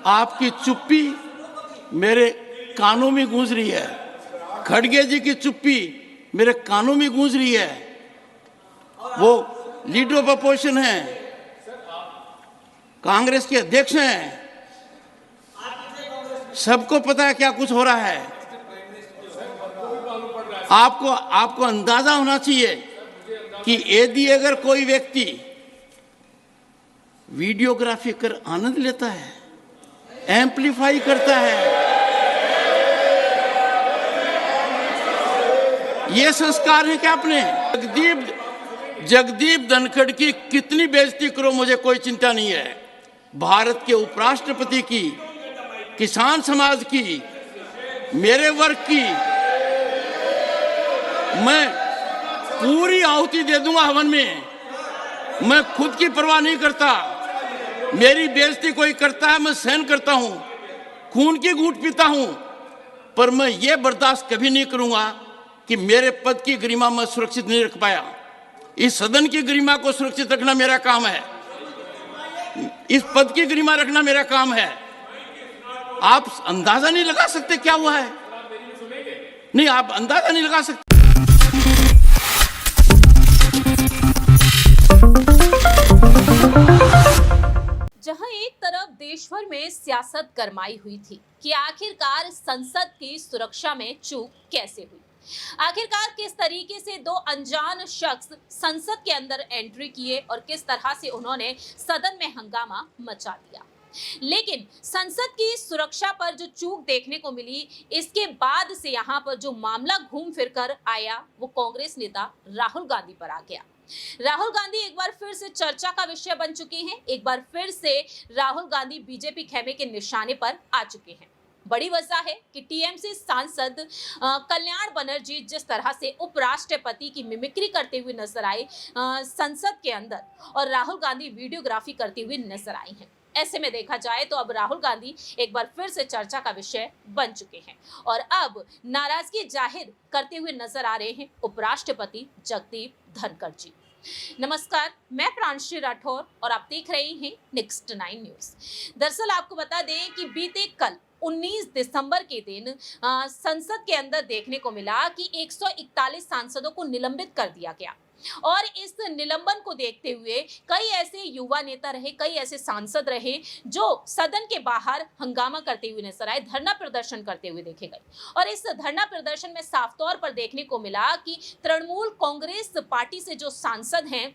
आपकी चुप्पी मेरे कानों में गूंज रही है। खड़गे जी की चुप्पी मेरे कानों में गूंज रही है। वो लीडर ऑफ अपोजिशन हैं, कांग्रेस के अध्यक्ष हैं, सबको पता है क्या कुछ हो रहा है। आपको अंदाजा होना चाहिए कि यदि अगर कोई व्यक्ति वीडियोग्राफी कर आनंद लेता है, एम्पलीफाई करता है, ये संस्कार है क्या अपने? जगदीप धनखड़ की कितनी बेइज्जती करो, मुझे कोई चिंता नहीं है। भारत के उपराष्ट्रपति की, किसान समाज की, मेरे वर्ग की मैं पूरी आहुति दे दूंगा हवन में। मैं खुद की परवाह नहीं करता। मेरी बेइज्जती कोई करता है, मैं सहन करता हूं, खून की घूंट पीता हूं, पर मैं ये बर्दाश्त कभी नहीं करूंगा कि मेरे पद की गरिमा मैं सुरक्षित नहीं रख पाया। इस सदन की गरिमा को सुरक्षित रखना मेरा काम है, इस पद की गरिमा रखना मेरा काम है। आप अंदाजा नहीं लगा सकते क्या हुआ है। नहीं, आप अंदाजा नहीं लगा सकते। जहां एक तरफ देश भर में सियासत गरमाई हुई थी कि आखिरकार संसद की सुरक्षा में चूक कैसे हुई, आखिरकार किस तरीके से दो अनजान शख्स संसद के अंदर एंट्री किए और किस तरह से उन्होंने सदन में हंगामा मचा दिया। लेकिन संसद की सुरक्षा पर जो चूक देखने को मिली, इसके बाद से यहाँ पर जो मामला घूम फिर कर आया वो कांग्रेस नेता राहुल गांधी पर आ गया। राहुल गांधी एक बार फिर से चर्चा का विषय बन चुके हैं। एक बार फिर से राहुल गांधी बीजेपी खेमे के निशाने पर आ चुके हैं। बड़ी वजह है कि टीएमसी सांसद कल्याण बनर्जी जिस तरह से उपराष्ट्रपति की मिमिक्री करते हुए नजर आए संसद के अंदर, और राहुल गांधी वीडियोग्राफी करते हुए नजर आई हैं। ऐसे में देखा जाए तो अब राहुल गांधी एक बार फिर से चर्चा का विषय बन चुके हैं और अब नाराजगी जाहिर करते हुए नजर आ रहे हैं उपराष्ट्रपति जगदीप धनखड़ जी। नमस्कार, मैं प्रांशी राठौर और आप देख रहे हैं नेक्स्ट 9 न्यूज। दरअसल आपको बता दें कि बीते कल 19 दिसंबर के दिन संसद के अंदर देखने को मिला कि 141 सांसदों को निलंबित कर दिया गया और इस निलंबन को देखते हुए कई ऐसे युवा नेता रहे, कई ऐसे सांसद रहे जो सदन के बाहर हंगामा करते हुए नजर आए, धरना प्रदर्शन करते हुए देखे गए। और इस धरना प्रदर्शन में साफ तौर पर देखने को मिला कि तृणमूल कांग्रेस पार्टी से जो सांसद हैं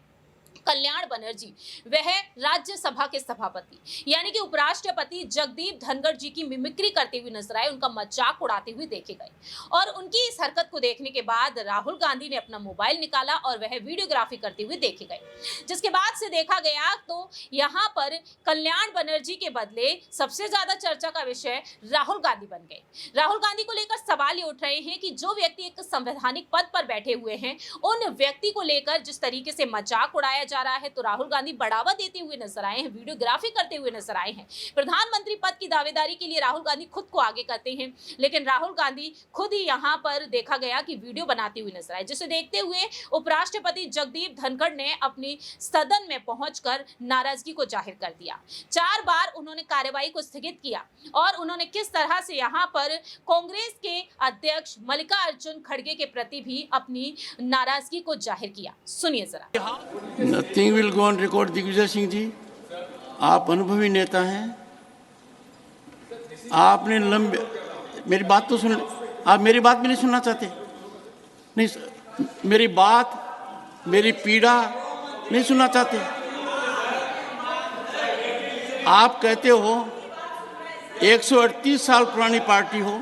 कल्याण बनर्जी, वह राज्यसभा के सभापति यानी कि उपराष्ट्रपति जगदीप धनखड़ जी की मिमिक्री करते हुए नजर आए, उनका मजाक उड़ाते हुए देखे गए। और उनकी इस हरकत को देखने के बाद राहुल गांधी ने अपना मोबाइल निकाला और वह वीडियोग्राफी करते हुए देखे गए, जिसके बाद से देखा गया तो यहाँ पर कल्याण बनर्जी के बदले सबसे ज्यादा चर्चा का विषय राहुल गांधी बन गए। राहुल गांधी को लेकर सवाल ये उठ रहे हैं कि जो व्यक्ति एक संवैधानिक पद पर बैठे हुए हैं, उन व्यक्ति को लेकर जिस तरीके से मजाक उड़ाया जा रहा है, तो राहुल गांधी बढ़ावा देते हुए नजर आए हैं, वीडियोग्राफी करते हुए नजर आए हैं। प्रधानमंत्री पद की दावेदारी के लिए राहुल गांधी खुद को आगे करते हैं, लेकिन राहुल गांधी खुद ही यहां पर देखा गया कि वीडियो बनाते हुए नजर आए, जिसे देखते हुए उपराष्ट्रपति जगदीप धनखड़ ने अपनी सदन में पहुंचकर नाराजगी को जाहिर कर दिया। 4 बार उन्होंने कार्यवाही को स्थगित किया और उन्होंने किस तरह से यहां पर कांग्रेस के अध्यक्ष मल्लिकार्जुन खड़गे के प्रति भी अपनी नाराजगी को जाहिर किया। सुनिए जरा। Nothing will go on record. Digvijay Singh ji, आप अनुभवी नेता हैं, आपने लंबे, मेरी बात तो सुन, आप मेरी बात भी नहीं सुनना चाहते? नहीं, मेरी बात, मेरी पीड़ा नहीं सुनना चाहते? आप कहते हो 138 साल पुरानी पार्टी हो,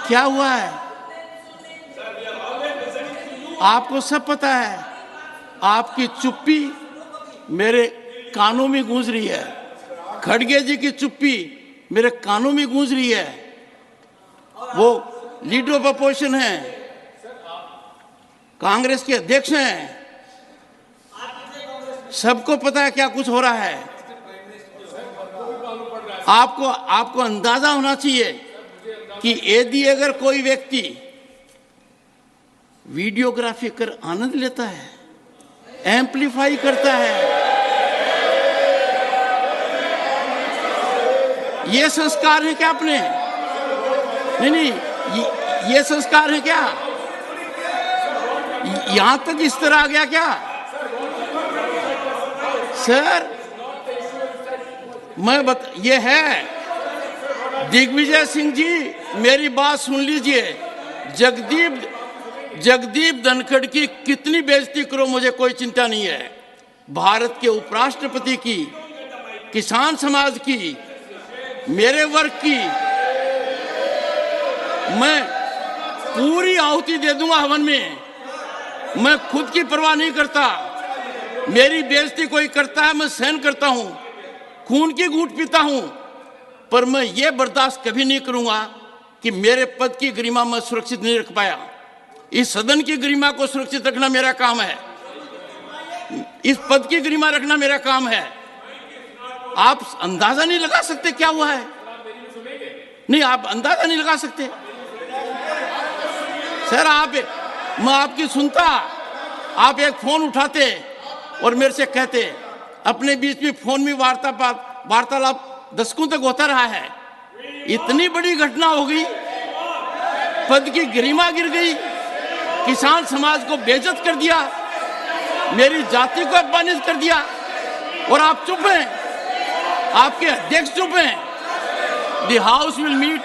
क्या हुआ है? आपको सब पता है। आपकी चुप्पी मेरे कानों में गूंज रही है। खड़गे जी की चुप्पी मेरे कानों में गूंज रही है। वो लीडर ऑफ अपोजिशन हैं, कांग्रेस के अध्यक्ष हैं, सबको पता है क्या कुछ हो रहा है। आपको अंदाजा होना चाहिए कि यदि अगर कोई व्यक्ति वीडियोग्राफी कर आनंद लेता है, एम्पलीफाई करता है, ये संस्कार है क्या अपने? नहीं, ये संस्कार है क्या? यहां तक इस तरह आ गया क्या? सर ये है दिग्विजय सिंह जी, मेरी बात सुन लीजिए। जगदीप धनखड़ की कितनी बेइज्जती करो, मुझे कोई चिंता नहीं है। भारत के उपराष्ट्रपति की, किसान समाज की, मेरे वर्ग की मैं पूरी आहुति दे दूंगा हवन में। मैं खुद की परवाह नहीं करता। मेरी बेइज्जती कोई करता है, मैं सहन करता हूं, खून की घूंट पीता हूं, पर मैं ये बर्दाश्त कभी नहीं करूंगा कि मेरे पद की गरिमा मैं सुरक्षित नहीं रख पाया। इस सदन की गरिमा को सुरक्षित रखना मेरा काम है। इस पद की गरिमा रखना मेरा काम है। आप अंदाजा नहीं लगा सकते क्या हुआ है। नहीं, आप अंदाजा नहीं लगा सकते सर। मैं आपकी सुनता, आप एक फोन उठाते और मेरे से कहते, अपने बीच में फोन में वार्तालाप दशकों तक होता रहा है। इतनी बड़ी घटना हो गई, पद की गरिमा गिर गई, किसान समाज को बेइज्जत कर दिया, मेरी जाति को अपमानित कर दिया, और आप चुप हैं, आपके अध्यक्ष चुप हैं। The House will meet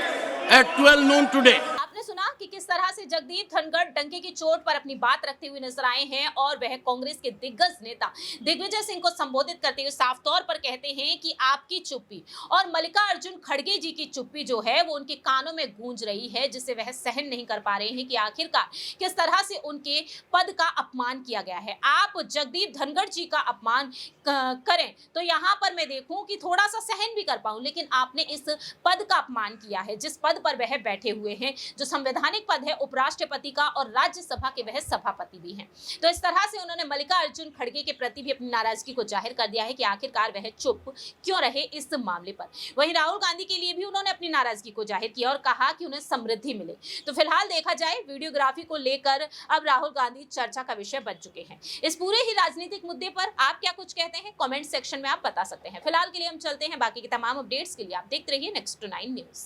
at 12 noon today. आपने सुना कि किस तरह से जगदीप धनखड़ डंके की चोट पर अपनी बात रखते हुए नजर आए हैं और वह कांग्रेस के दिग्गज नेता दिग्विजय सिंह को संबोधित करते हुए साफ तौर पर कहते हैं कि आपकी चुप्पी और मल्लिकार्जुन खड़गे जी की चुप्पी जो है वो उनके कानों में गूंज रही है, जिसे वह सहन नहीं कर पा रहे हैं कि आखिरकार किस तरह से उनके पद का अपमान किया गया है। आप जगदीप धनखड़ जी का अपमान करें तो यहाँ पर मैं देखूं कि थोड़ा सा सहन भी कर पाऊं, लेकिन आपने इस पद का अपमान किया है जिस पद पर वह बैठे हुए हैं, जो संवैधानिक पद है उपराष्ट्रपति का, और राज्यसभा के वह सभापति भी हैं। तो इस तरह से उन्होंने मल्लिकार्जुन खड़गे के प्रति भी अपनी नाराजगी को जाहिर कर दिया है कि आखिरकार वह चुप क्यों रहे इस मामले पर। वहीं राहुल गांधी के लिए भी उन्होंने अपनी नाराजगी को जाहिर किया और कहा कि उन्हें समृद्धि मिले। तो फिलहाल देखा जाए, वीडियोग्राफी को लेकर अब राहुल गांधी चर्चा का विषय बन चुके हैं। इस पूरे ही राजनीतिक मुद्दे पर आप क्या कुछ कहते हैं, कमेंट सेक्शन में आप बता सकते हैं। फिलहाल के लिए हम चलते हैं, बाकी की तमाम अपडेट्स के लिए आप देखते रहिए नेक्स्ट 9 न्यूज।